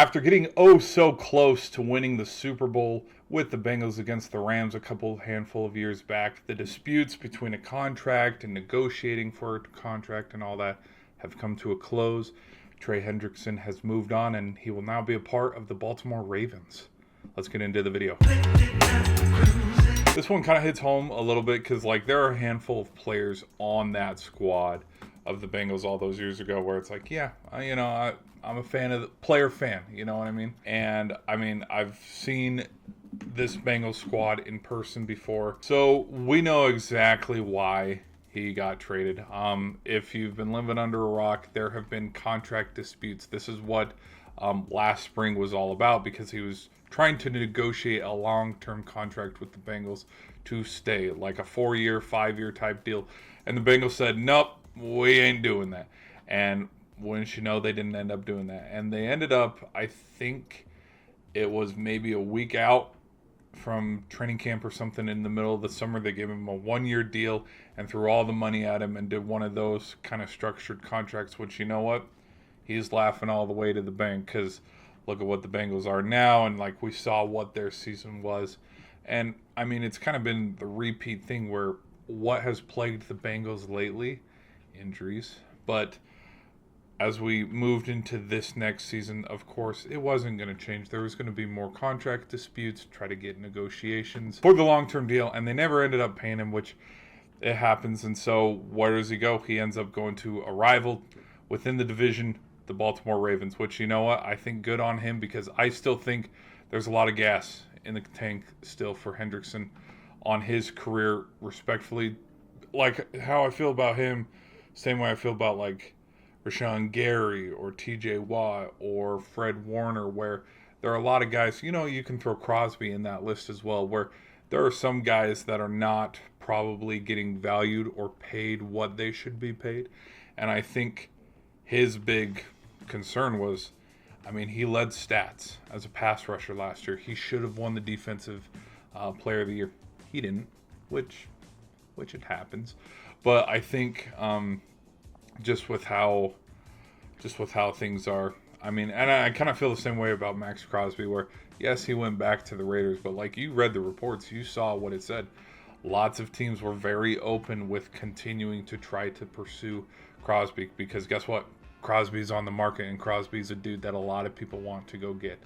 after getting oh so close to winning the Super Bowl with the Bengals against the Rams a handful of years back, the disputes between a contract and negotiating for a contract and all that have come to a close. Trey Hendrickson has moved on, and he will now be a part of the Baltimore Ravens. Let's get into the video. This one kind of hits home a little bit because, like, there are a handful of players on that squad of the Bengals all those years ago where it's like, yeah, I'm a fan of the player fan, you know what I mean? And I mean, I've seen this Bengals squad in person before, so we know exactly why he got traded. If you've been living under a rock, there have been contract disputes. This is what last spring was all about, because he was trying to negotiate a long-term contract with the Bengals to stay, like a 4-year, 5-year type deal. And the Bengals said, nope, we ain't doing that. And wouldn't you know, they didn't end up doing that. And they ended up, I think it was maybe a week out from training camp or something in the middle of the summer, they gave him a 1-year deal and threw all the money at him and did one of those kind of structured contracts, which, you know what, he's laughing all the way to the bank, because look at what the Bengals are now, and like we saw what their season was. And I mean, it's kind of been the repeat thing where what has plagued the Bengals lately? Injuries. But as we moved into this next season, of course, it wasn't going to change. There was going to be more contract disputes, try to get negotiations for the long-term deal, and they never ended up paying him, which it happens. And so where does he go? He ends up going to a rival within the division, the Baltimore Ravens, which, you know what, I think good on him, because I still think there's a lot of gas in the tank still for Hendrickson on his career, respectfully. Like how I feel about him, same way I feel about like Rashawn Gary or TJ Watt or Fred Warner, where there are a lot of guys, you know, you can throw Crosby in that list as well, where there are some guys that are not probably getting valued or paid what they should be paid. And I think his big concern was, I mean, he led stats as a pass rusher last year. He should have won the defensive player of the year. He didn't, which it happens. But I think just with how things are, I mean, and I kind of feel the same way about Max Crosby, where yes, he went back to the Raiders, but like you read the reports, you saw what it said. Lots of teams were very open with continuing to try to pursue Crosby, because guess what? Crosby's on the market, and Crosby's a dude that a lot of people want to go get.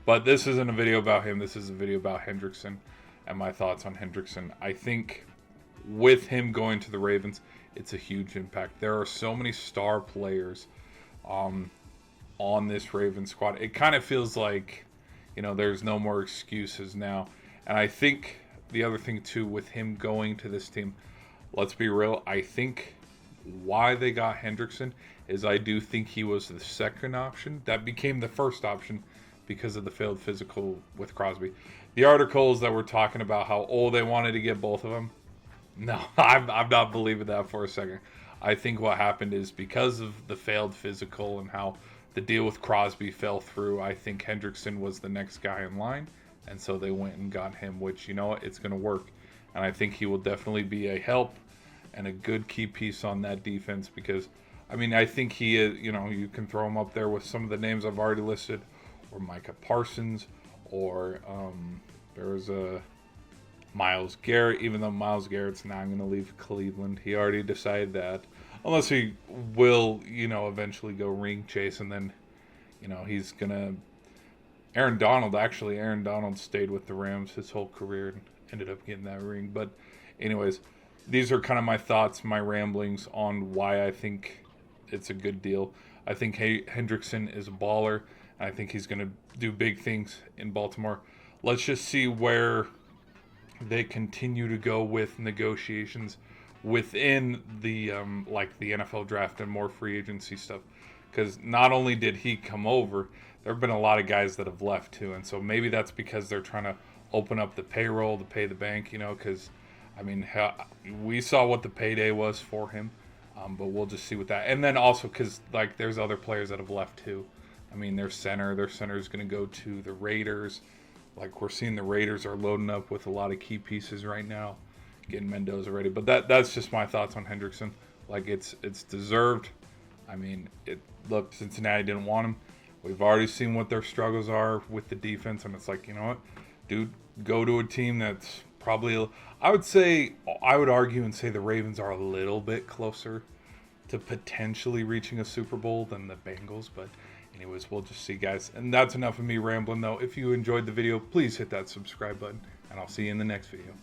But this isn't a video about him. This is a video about Hendrickson and my thoughts on Hendrickson. I think with him going to the Ravens, it's a huge impact. There are so many star players on this Ravens squad. It kind of feels like, you know, there's no more excuses now. And I think the other thing too with him going to this team, let's be real, I think why they got Hendrickson is I do think he was the second option that became the first option because of the failed physical with Crosby. The articles that were talking about how, oh, they wanted to get both of them. No, I'm not believing that for a second. I think what happened is because of the failed physical and how the deal with Crosby fell through, I think Hendrickson was the next guy in line, and so they went and got him, which, you know what, it's going to work. And I think he will definitely be a help and a good key piece on that defense, because, I mean, I think he is, you know, you can throw him up there with some of the names I've already listed, or Micah Parsons, or there was a Myles Garrett, even though Myles Garrett's not going to leave Cleveland. He already decided that, unless he will, you know, eventually go ring chase, and then, you know, he's going to... Aaron Donald stayed with the Rams his whole career and ended up getting that ring. But anyways, these are kind of my thoughts, my ramblings on why I think it's a good deal. I think Hendrickson is a baller. I think he's going to do big things in Baltimore. Let's just see where they continue to go with negotiations within the the NFL draft and more free agency stuff. Because not only did he come over, there have been a lot of guys that have left too. And so maybe that's because they're trying to open up the payroll to pay the bank, you know, because, I mean, we saw what the payday was for him. But we'll just see with that. And then also because, like, there's other players that have left too. I mean, their center is going to go to the Raiders. Like, we're seeing the Raiders are loading up with a lot of key pieces right now, getting Mendoza ready. But that's just my thoughts on Hendrickson. Like, it's deserved. I mean, look, Cincinnati didn't want him. We've already seen what their struggles are with the defense, and it's like, you know what, dude, go to a team that's probably, I would argue and say the Ravens are a little bit closer to potentially reaching a Super Bowl than the Bengals. But anyways, we'll just see, guys. And that's enough of me rambling, though. If you enjoyed the video, please hit that subscribe button, and I'll see you in the next video.